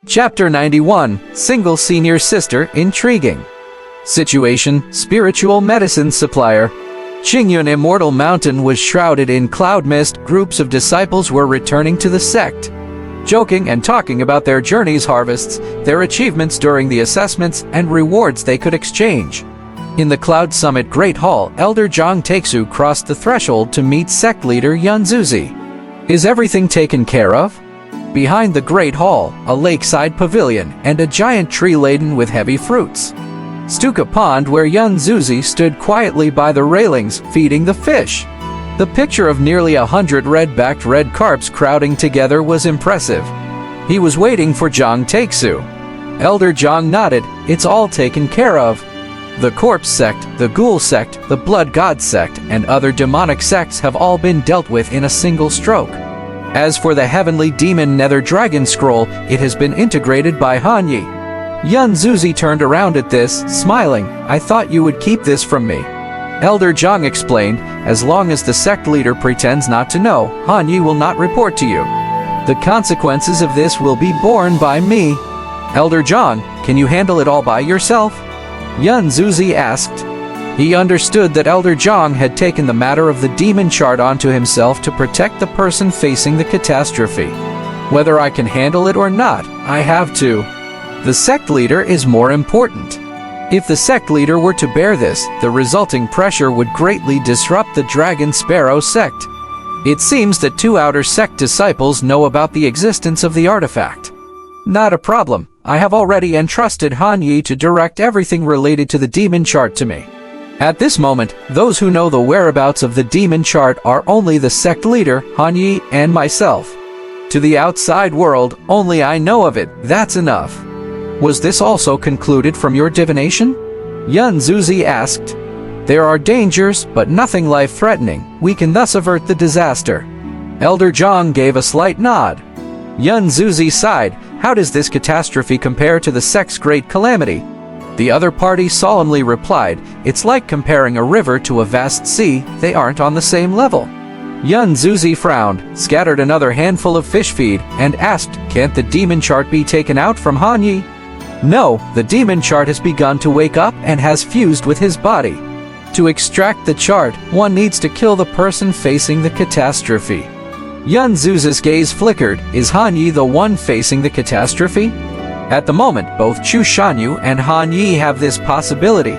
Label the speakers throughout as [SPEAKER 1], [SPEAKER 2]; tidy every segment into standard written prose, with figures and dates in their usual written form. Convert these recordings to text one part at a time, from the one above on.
[SPEAKER 1] Chapter 91, Single Senior Sister Intriguing. Situation, Spiritual Medicine Supplier. Qingyun Immortal Mountain was shrouded in cloud mist. Groups of disciples were returning to the sect, joking and talking about their journey's harvests, their achievements during the assessments, and rewards they could exchange. In the Cloud Summit Great Hall, Elder Zhang Texu crossed the threshold to meet sect leader Yun Zuzi. Is everything taken care of? Behind the Great Hall, a lakeside pavilion, and a giant tree laden with heavy fruits. Stuka Pond, where Yun Zuzi stood quietly by the railings, feeding the fish. The picture of nearly 100 red-backed red carps crowding together was impressive. He was waiting for Zhang Texu. Elder Zhang nodded. It's all taken care of. The corpse sect, the ghoul sect, the blood god sect, and other demonic sects have all been dealt with in a single stroke. As for the heavenly demon nether dragon scroll, it has been integrated by Han Yi. Yun Zuzi turned around at this, smiling. I thought you would keep this from me. Elder Zhang explained, as long as the sect leader pretends not to know, Han Yi will not report to you. The consequences of this will be borne by me. Elder Zhang, can you handle it all by yourself? Yun Zuzi asked. He understood that Elder Zhang had taken the matter of the demon chart onto himself to protect the person facing the catastrophe. Whether I can handle it or not, I have to. The sect leader is more important. If the sect leader were to bear this, the resulting pressure would greatly disrupt the Dragon Sparrow sect. It seems that 2 outer sect disciples know about the existence of the artifact. Not a problem. I have already entrusted Han Yi to direct everything related to the demon chart to me. At this moment, those who know the whereabouts of the demon chart are only the sect leader, Han Yi, and myself. To the outside world, only I know of it. That's enough. Was this also concluded from your divination? Yun Zuzi asked. There are dangers, but nothing life-threatening. We can thus avert the disaster. Elder Zhang gave a slight nod. Yun Zuzi sighed. How does this catastrophe compare to the sect's great calamity? The other party solemnly replied, it's like comparing a river to a vast sea. They aren't on the same level. Yun Zuzi frowned, scattered another handful of fish feed, and asked, can't the demon chart be taken out from Han Yi? No, the demon chart has begun to wake up and has fused with his body. To extract the chart, one needs to kill the person facing the catastrophe. Yun Zuzi's gaze flickered. Is Han Yi the one facing the catastrophe? At the moment, both Chu Shanyu and Han Yi have this possibility.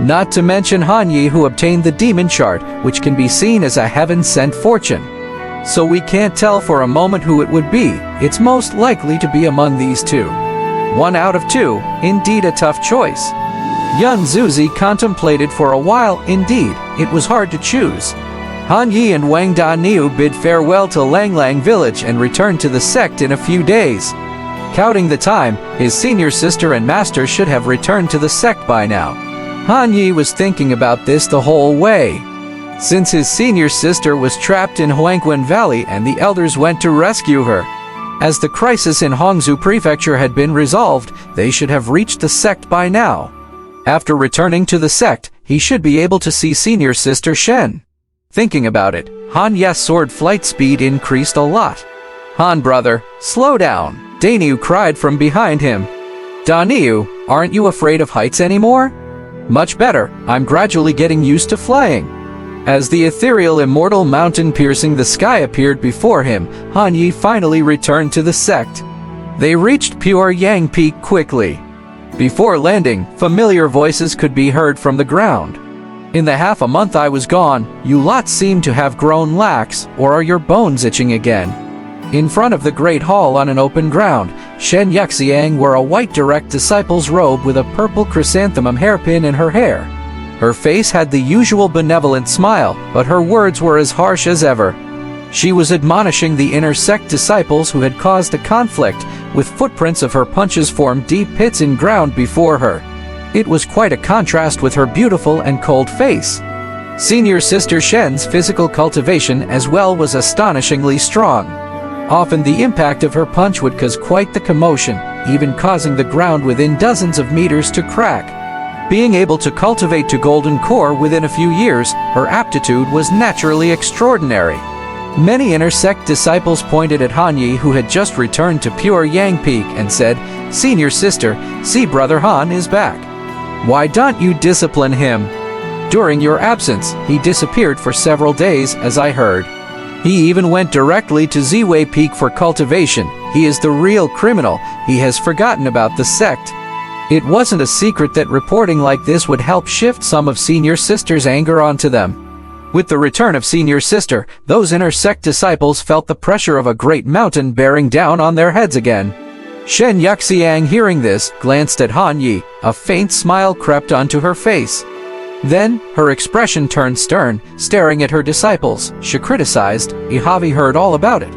[SPEAKER 1] Not to mention Han Yi, who obtained the demon chart, which can be seen as a heaven-sent fortune. So we can't tell for a moment who it would be. It's most likely to be among these two. 1 out of 2, indeed a tough choice. Yun Zuzi contemplated for a while. Indeed, it was hard to choose. Han Yi and Wang Daniu bid farewell to Langlang Village and returned to the sect in a few days. Counting the time, his senior sister and master should have returned to the sect by now. Han Yi was thinking about this the whole way. Since his senior sister was trapped in Huangquan Valley and the elders went to rescue her. As the crisis in Hongzhou Prefecture had been resolved, they should have reached the sect by now. After returning to the sect, he should be able to see senior sister Shen. Thinking about it, Han Ye's sword flight speed increased a lot. Han brother, slow down, Daniu cried from behind him. Daniu, aren't you afraid of heights anymore? Much better, I'm gradually getting used to flying. As the ethereal immortal mountain piercing the sky appeared before him, Han Yi finally returned to the sect. They reached Pure Yang Peak quickly. Before landing, familiar voices could be heard from the ground. In the half a month I was gone, you lot seem to have grown lax, or are your bones itching again? In front of the Great Hall on an open ground, Shen Yuxiang wore a white direct disciple's robe with a purple chrysanthemum hairpin in her hair. Her face had the usual benevolent smile, but her words were as harsh as ever. She was admonishing the inner sect disciples who had caused a conflict, with footprints of her punches formed deep pits in ground before her. It was quite a contrast with her beautiful and cold face. Senior sister Shen's physical cultivation as well was astonishingly strong. Often the impact of her punch would cause quite the commotion, even causing the ground within dozens of meters to crack. Being able to cultivate to golden core within a few years, her aptitude was naturally extraordinary. Many inner sect disciples pointed at Han Yi, who had just returned to Pure Yang Peak, and said, "Senior sister, see Brother Han is back. Why don't you discipline him? During your absence, he disappeared for several days, as I heard. He even went directly to Ziwei Peak for cultivation. He is the real criminal. He has forgotten about the sect." It wasn't a secret that reporting like this would help shift some of Senior Sister's anger onto them. With the return of Senior Sister, those inner sect disciples felt the pressure of a great mountain bearing down on their heads again. Shen Yuxiang, hearing this, glanced at Han Yi. A faint smile crept onto her face. Then, her expression turned stern, staring at her disciples. She criticized, "Have you heard all about it?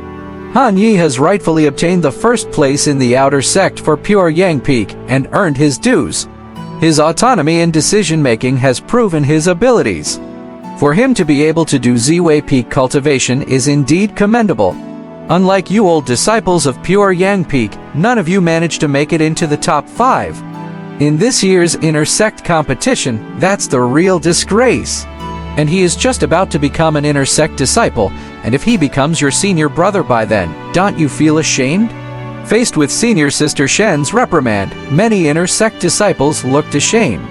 [SPEAKER 1] Han Yi has rightfully obtained the first place in the outer sect for Pure Yang Peak and earned his dues. His autonomy in decision-making has proven his abilities. For him to be able to do Ziwei Peak cultivation is indeed commendable. Unlike you old disciples of Pure Yang Peak, none of you managed to make it into the top 5. In this year's inner sect competition, that's the real disgrace. And he is just about to become an inner sect disciple, and if he becomes your senior brother by then, don't you feel ashamed?" Faced with Senior Sister Shen's reprimand, many inner sect disciples looked ashamed.